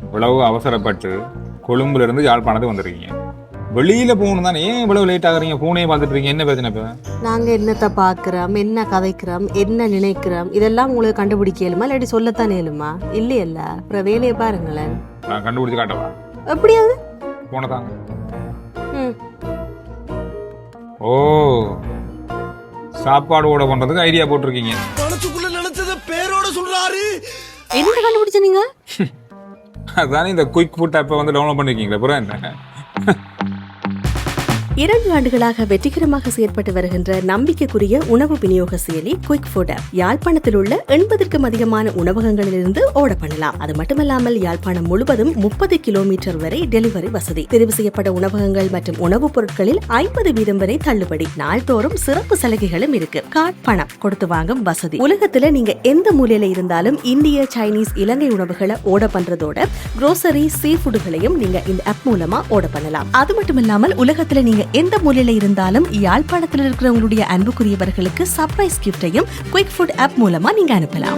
இவ்வளவு அவசரப்பட்டு கொழும்புல இருந்து யாழ்ப்பாணத்துக்கு வந்திருக்கீங்க. வெளியில போகணும் தானே, ஏன் இவ்வளவு லேட் ஆகுறீங்க? போனே பார்த்துட்டு இருக்கீங்க, என்ன பிரச்சனை இப்ப? நாங்க என்னத்தை பாக்குறோம், என்ன கதைக்கிறோம், என்ன நினைக்கிறோம், இதெல்லாம் உங்களுக்கு கண்டுபிடிக்க இயலுமா இல்லாட்டி சொல்லத்தான் இயலுமா? இல்லையல்ல, அப்புறம் வேலையை பாருங்களேன். நான் கண்டுபிடிச்சு காட்டவா? எப்படியாவது போனதான். ம். ஓ, சாப்பாடு ஓட பண்றதுக்கு ஐடியா போட்டிருக்கீங்க. மனசுக்குள்ள நினைச்சத பேரோட சொல்றாரு. என்ன கண்டுபிடிச்ச நீங்க? அதானே இந்த குயிக் ஃபுட் ஆப்பை வந்து டவுன்லோட் பண்ணிருக்கீங்களா? அப்புறம் என்ன? 2 ஆண்டுகளாக வெற்றிகரமாக செயற்பட்டு வருகின்ற நம்பிக்கைக்குரிய உணவு விநியோக செயலி குயிக் ஃபுட் ஆப் யாழ்ப்பாணத்தில் உள்ள 80க்கும் அதிகமான உணவகங்களிலிருந்து ஓட பண்ணலாம். அது மட்டுமல்லாமல் யாழ்ப்பாணம் முழுவதும் 30 கிலோமீட்டர் வரை டெலிவரி வசதி. தெரிவு செய்யப்பட்ட உணவகங்கள் மற்றும் உணவுப் பொருட்களில் 50% வரை தள்ளுபடி. நாள்தோறும் சிறப்பு சலுகைகளும் இருக்கு. கார்ட் பணம் கொடுத்து வாங்கும் வசதி. உலகத்துல நீங்க எந்த மூலையில இருந்தாலும் இந்திய, சைனீஸ், இலங்கை உணவுகளை ஓட பண்றதோட குரோசரி, சீ ஃபுட்டுகளையும் நீங்க இந்த ஆப் மூலமா ஓட பண்ணலாம். அது மட்டுமில்லாமல் உலகத்துல நீங்க எந்த மூலையில இருந்தாலும் யாழ்ப்பாணத்தில் இருக்கிறவங்களுடைய அன்புக்குரியவர்களுக்கு சர்ப்ரைஸ் கிஃப்டையும் குயிக் ஃபுட் ஆப் மூலமா நீங்க அனுப்பலாம்.